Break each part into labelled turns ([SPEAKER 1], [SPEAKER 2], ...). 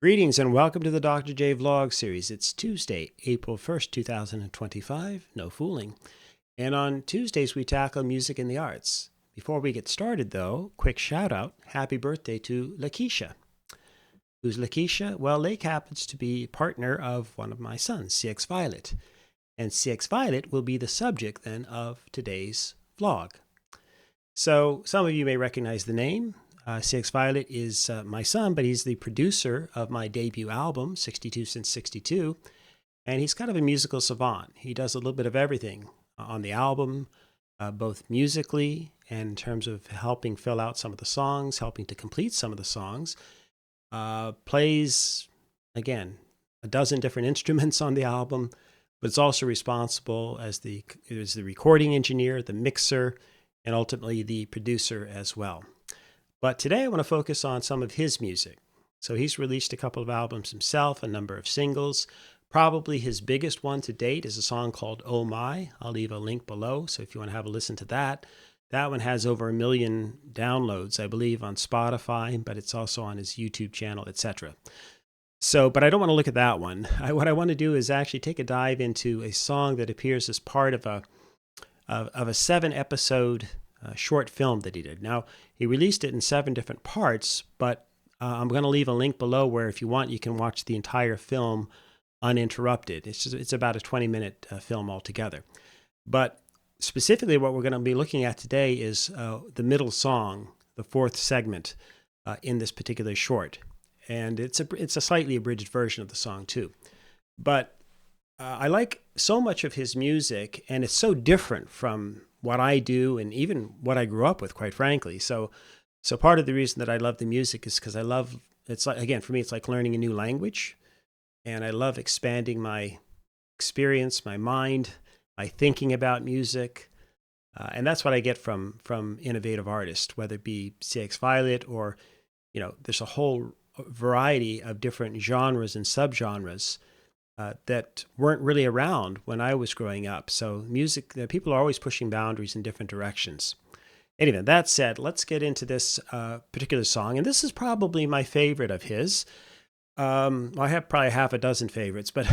[SPEAKER 1] Greetings and welcome to the Dr. J Vlog series. It's Tuesday, April 1st, 2025. No fooling. And on Tuesdays, we tackle music and the arts. Before we get started, though, quick shout out. Happy birthday to Lakeisha. Who's Lakeisha? Well, Lake happens to be partner of one of my sons, CxViolet. And CxViolet will be the subject then of today's vlog. So some of you may recognize the name. CxViolet is my son, but he's the producer of my debut album, 62 Since 62, and he's kind of a musical savant. He does a little bit of everything on the album, both musically and in terms of helping fill out some of the songs, helping to complete some of the songs. Plays, again, a dozen different instruments on the album, but it's also responsible as the recording engineer, the mixer, and ultimately the producer as well. But today I want to focus on some of his music. So he's released a couple of albums himself, a number of singles. Probably his biggest one to date is a song called Oh My. I'll leave a link below, so if you want to have a listen to that. That one has over 1 million downloads, I believe, on Spotify, but it's also on his YouTube channel, etc. But I don't want to look at that one. What I want to do is actually take a dive into a song that appears as part of a 7-episode short film that he did. Now, he released it in 7 different parts, but I'm going to leave a link below where if you want, you can watch the entire film uninterrupted. It's about a 20-minute film altogether. But specifically what we're going to be looking at today is the middle song, the 4th segment in this particular short. And it's a slightly abridged version of the song too. But I like so much of his music, and it's so different from what I do and even what I grew up with, quite frankly. So part of the reason that I love the music is because it's like, again, for me, it's like learning a new language. And I love expanding my experience, my mind, my thinking about music. And that's what I get from innovative artists, whether it be CxViolet or, there's a whole variety of different genres and subgenres that weren't really around when I was growing up. So music, people are always pushing boundaries in different directions. Anyway, that said, let's get into this particular song. And this is probably my favorite of his. I have probably half a dozen favorites, but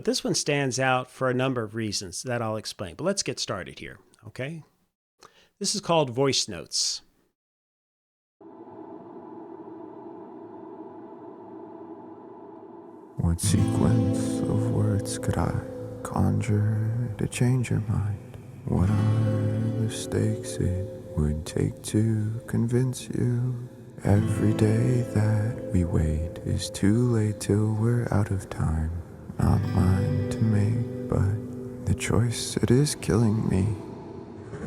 [SPEAKER 1] this one stands out for a number of reasons that I'll explain. But let's get started here, okay? This is called Voicenotes.
[SPEAKER 2] What sequence of words could I conjure to change your mind? What are the stakes it would take to convince you? Every day that we wait is too late till we're out of time. Not mine to make, but the choice, it is killing me.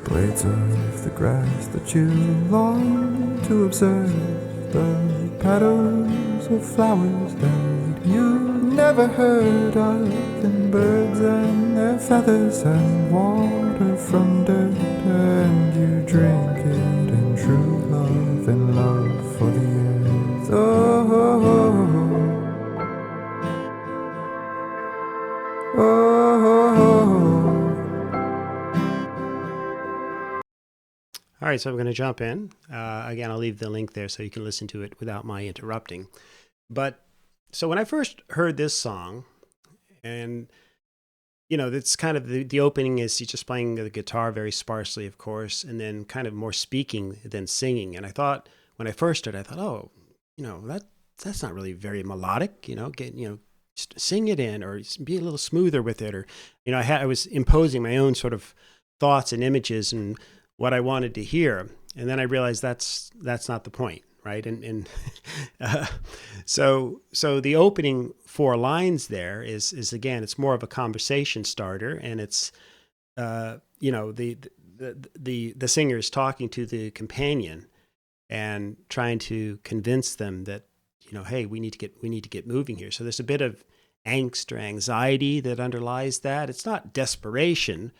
[SPEAKER 2] Blades of the grass that you long to observe, the petals of flowers that you never heard of, and birds and their feathers and water from dirt, and you drink it in true love and love for the earth. Oh, oh, oh, oh.
[SPEAKER 1] All right, so we're going to jump in. Again, I'll leave the link there so you can listen to it without my interrupting. So when I first heard this song, and, it's kind of the opening is he's just playing the guitar very sparsely, of course, and then kind of more speaking than singing. And I thought, when I first heard it, I thought, oh, that's not really very melodic, sing it in or be a little smoother with it. Or, I was imposing my own sort of thoughts and images and what I wanted to hear. And then I realized that's not the point. Right. And so the opening 4 lines there is again, it's more of a conversation starter, and it's, the singer is talking to the companion and trying to convince them that, hey, we need to get moving here. So there's a bit of angst or anxiety that underlies that. It's not desperation,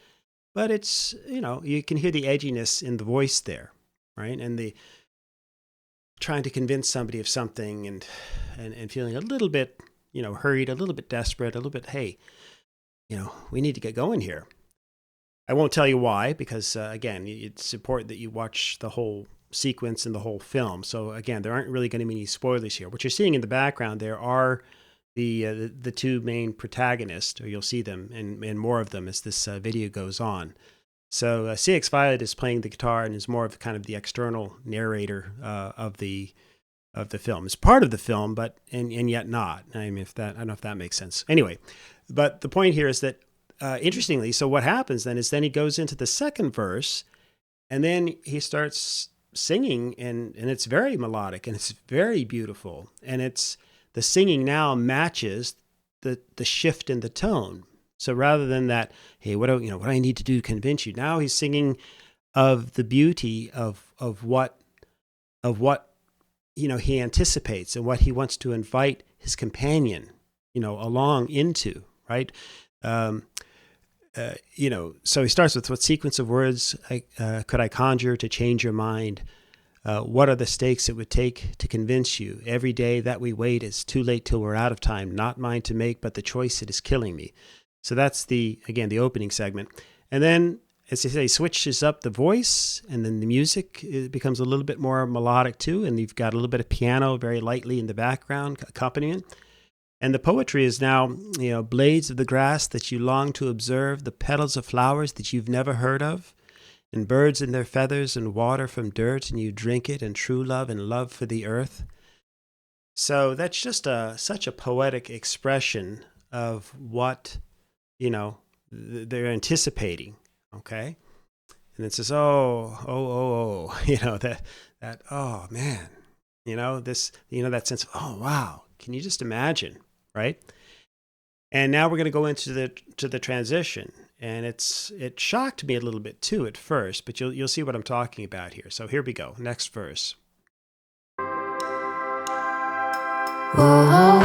[SPEAKER 1] but it's, you can hear the edginess in the voice there. Right. And the trying to convince somebody of something and feeling a little bit, hurried, a little bit desperate, a little bit, hey, we need to get going here. I won't tell you why, because again, it's important that you watch the whole sequence in the whole film. So again, there aren't really going to be any spoilers here. What you're seeing in the background there are the two main protagonists, or you'll see them and more of them as this video goes on. So CxViolet is playing the guitar and is more of kind of the external narrator of the film. It's part of the film, but and yet not. I mean, I don't know if that makes sense. Anyway, but the point here is that interestingly, so what happens then is he goes into the second verse, and then he starts singing, and it's very melodic and it's very beautiful, and the singing now matches the shift in the tone. So rather than that, hey, what do I need to do to convince you? Now he's singing of the beauty of what he anticipates and what he wants to invite his companion along into, right? So he starts with, what sequence of words could I conjure to change your mind? What are the stakes it would take to convince you? Every day that we wait is too late till we're out of time, not mine to make, but the choice it is killing me. So that's the opening segment. And then, as I say, switches up the voice, and then the music becomes a little bit more melodic too, and you've got a little bit of piano very lightly in the background accompaniment. And the poetry is now, blades of the grass that you long to observe, the petals of flowers that you've never heard of, and birds in their feathers, and water from dirt, and you drink it, and true love and love for the earth. So that's just such a poetic expression of what, they're anticipating, okay? And it says, oh, oh man, that sense of, oh, wow, can you just imagine, right? And now we're going to go into the transition. And it shocked me a little bit too at first, but you'll see what I'm talking about here. So here we go. Next verse.
[SPEAKER 3] Whoa.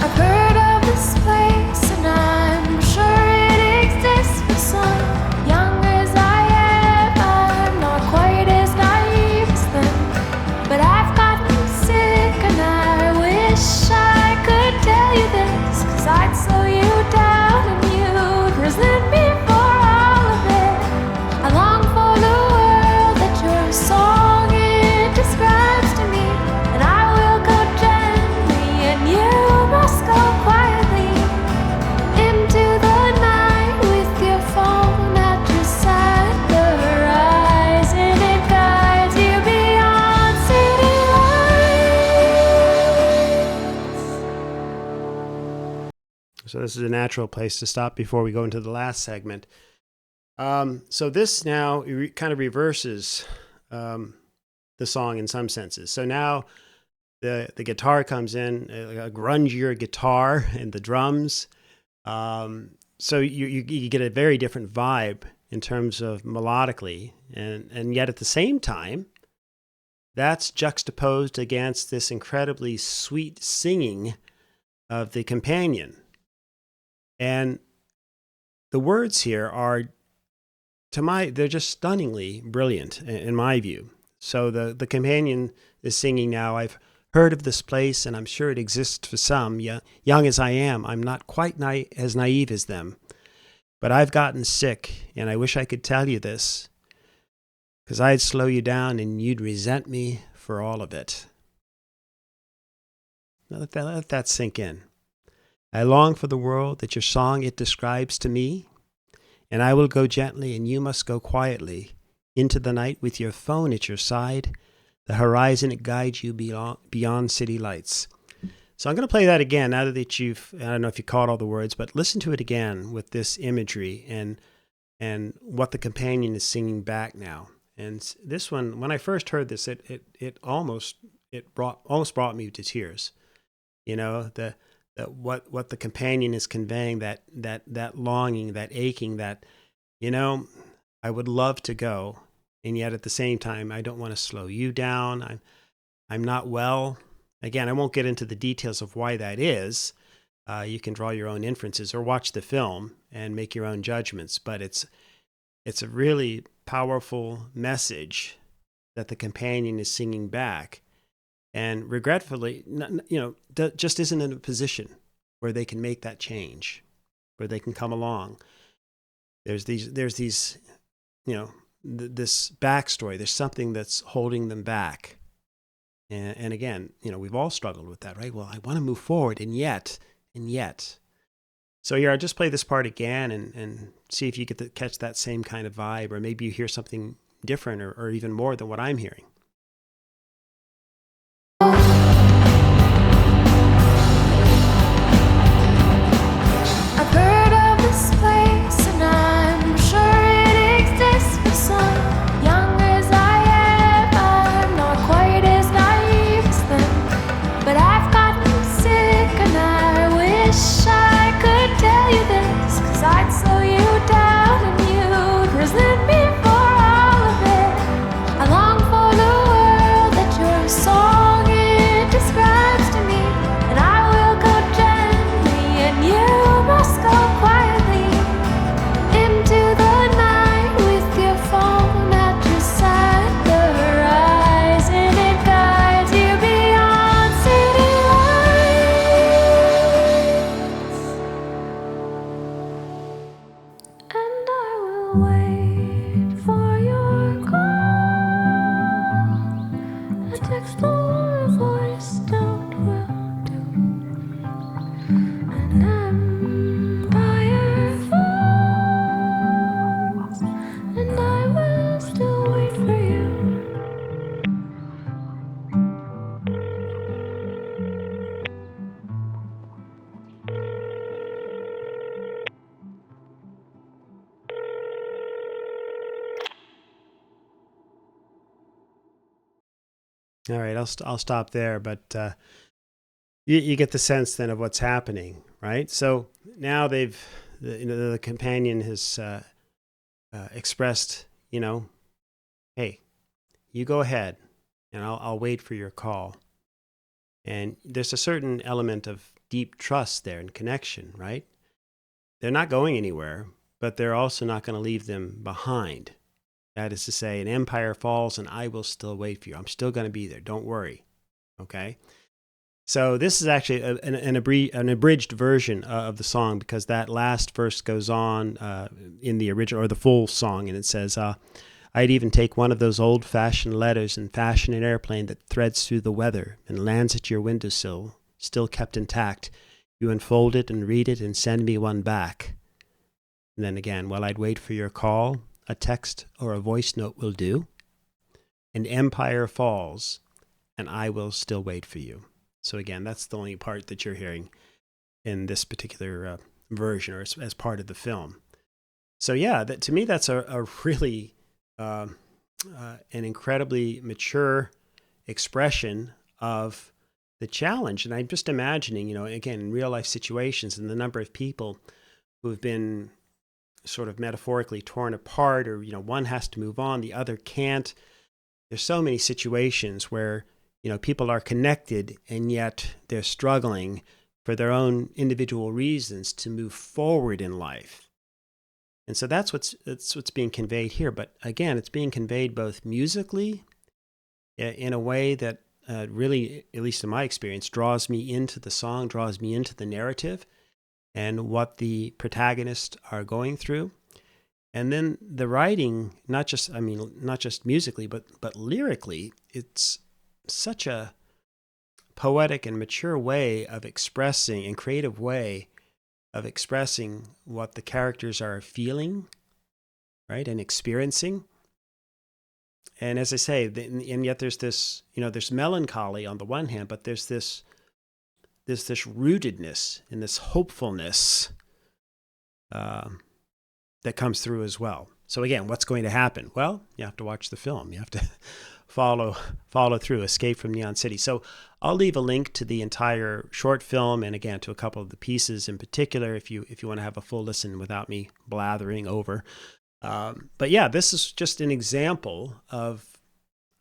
[SPEAKER 3] I've heard of this place, and I'm sure it exists for some. Young as I am, I'm not quite as naive as them. But I've gotten sick, and I wish I could tell you this, 'cause I'd slow you down and you'd resent me for all of it. I long for the world that your song it describes to me, and I will go gently and you must go quietly into the night with your phone at your side. The horizon it guides you beyond city lights.
[SPEAKER 1] So this is a natural place to stop before we go into the last segment. So this now kind of reverses the song in some senses. So now the guitar comes in, a grungier guitar, and the drums. So you get a very different vibe in terms of melodically, and yet at the same time, that's juxtaposed against this incredibly sweet singing of the companion. And the words here are, they're just stunningly brilliant in my view. So the companion is singing now, I've heard of this place, and I'm sure it exists for some. Young as I am, I'm not quite as naive as them. But I've gotten sick, and I wish I could tell you this, 'cause I'd slow you down and you'd resent me for all of it. Now let that sink in. I long for the world that your song it describes to me, and I will go gently and you must go quietly into the night with your phone at your side. The horizon it guides you beyond city lights. So I'm going to play that again now that I don't know if you caught all the words, but listen to it again with this imagery and what the companion is singing back now. And this one, when I first heard this, it almost brought me to tears. What the companion is conveying, that longing, that aching, that I would love to go, and yet at the same time I don't want to slow you down. I'm not well. Again, I won't get into the details of why that is. You can draw your own inferences or watch the film and make your own judgments. But it's a really powerful message that the companion is singing back. And regretfully, just isn't in a position where they can make that change, where they can come along. There's these, this backstory. There's something that's holding them back. And again, we've all struggled with that, right? Well, I want to move forward, and yet. So here, I'll just play this part again and see if you get to catch that same kind of vibe, or maybe you hear something different or even more than what I'm hearing.
[SPEAKER 3] I've heard of this place, and I'm sure it exists for some. Young as I am, I'm not quite as naive as them. But I've gotten sick, and I wish I could tell you this, 'cause I'd slow you down and you'd resent me for all of it. I long for the world that your song it describes to me, and I will go gently and you must go quietly into the night with your phone at your side. The horizon, it guides you beyond city lights, and I will wait for your call. A text or a voice note will do. An empire falls, and I will still wait for you.
[SPEAKER 1] All right, I'll stop there, but you get the sense then of what's happening, right? So now the companion has expressed, hey, you go ahead, and I'll wait for your call. And there's a certain element of deep trust there and connection, right? They're not going anywhere, but they're also not going to leave them behind. That is to say, an empire falls and I will still wait for you. I'm still going to be there. Don't worry. Okay? So this is actually an abridged version of the song, because that last verse goes on in the original, or the full song, and it says, I'd even take one of those old-fashioned letters and fashion an airplane that threads through the weather and lands at your windowsill, still kept intact. You unfold it and read it and send me one back. And then again, well, I'd wait for your call. A text or a voice note will do. An empire falls, and I will still wait for you. So again, that's the only part that you're hearing in this particular version, or as part of the film. So yeah, to me, that's a really an incredibly mature expression of the challenge. And I'm just imagining, again, in real life situations, and the number of people who have been sort of metaphorically torn apart, or one has to move on, the other can't. There's so many situations where people are connected, and yet they're struggling for their own individual reasons to move forward in life. And so that's what's being conveyed here. But again, it's being conveyed both musically in a way that really, at least in my experience, draws me into the song, draws me into the narrative and what the protagonists are going through. And then the writing, not just musically, but lyrically, it's such a poetic and mature way of expressing, and creative way of expressing what the characters are feeling, right, and experiencing. And as I say, and yet there's this, there's melancholy on the one hand, but there's this rootedness and this hopefulness that comes through as well. So again, what's going to happen? Well, you have to watch the film. You have to follow through, Escape from Neon City. So I'll leave a link to the entire short film, and again, to a couple of the pieces in particular, if you want to have a full listen without me blathering over. But yeah, this is just an example of,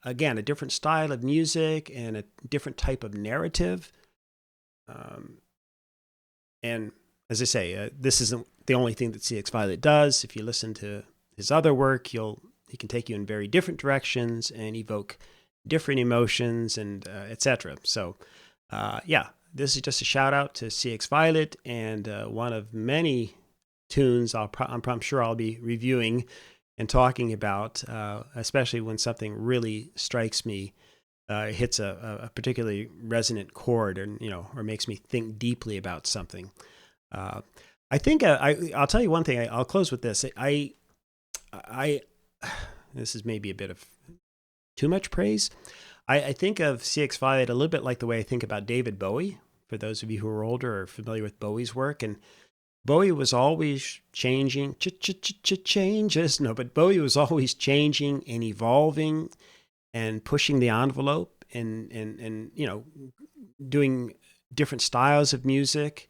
[SPEAKER 1] again, a different style of music and a different type of narrative. And as I say, this isn't the only thing that CxViolet does. If you listen to his other work, he can take you in very different directions and evoke different emotions and etc. So yeah, this is just a shout out to CxViolet, and one of many tunes I'm sure I'll be reviewing and talking about, especially when something really strikes me, hits a particularly resonant chord, or makes me think deeply about something. I think I'll tell you one thing. I'll close with this. This is maybe a bit of too much praise. I think of CxViolet a little bit like the way I think about David Bowie. For those of you who are older or familiar with Bowie's work, and Bowie was always changing, changes. No, but Bowie was always changing and evolving and pushing the envelope and doing different styles of music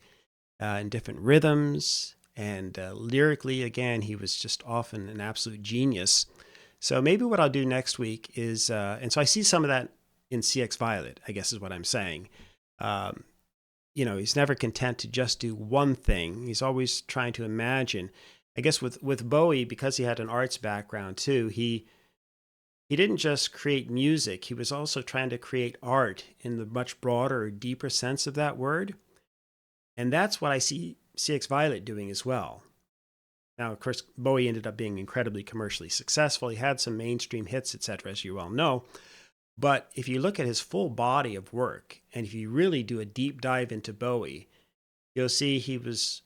[SPEAKER 1] and different rhythms. And lyrically, again, he was just often an absolute genius. So maybe what I'll do next week is, and so I see some of that in CxViolet, I guess is what I'm saying. He's never content to just do one thing. He's always trying to imagine. I guess with Bowie, because he had an arts background too, he didn't just create music. He was also trying to create art in the much broader or deeper sense of that word. And that's what I see CxViolet doing as well. Now, of course, Bowie ended up being incredibly commercially successful. He had some mainstream hits, etc., as you well know. But if you look at his full body of work, and if you really do a deep dive into Bowie, you'll see he was,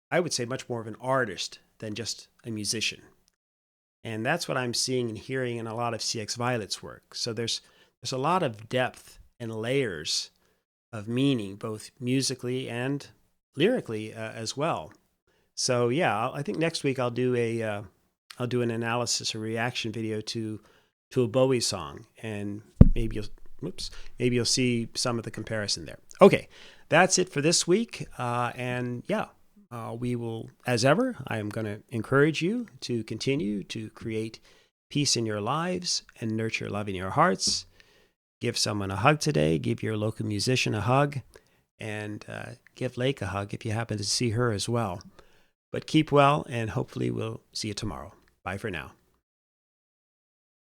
[SPEAKER 1] I would say, much more of an artist than just a musician. And that's what I'm seeing and hearing in a lot of CxViolet's work. So there's a lot of depth and layers of meaning, both musically and lyrically as well. So yeah, I think next week I'll do an analysis or reaction video to a Bowie song, and maybe you'll see some of the comparison there. Okay, that's it for this week, and we will, as ever, I am going to encourage you to continue to create peace in your lives and nurture love in your hearts. Give someone a hug today. Give your local musician a hug, and give Lake a hug if you happen to see her as well. But keep well, and hopefully we'll see you tomorrow. Bye for now.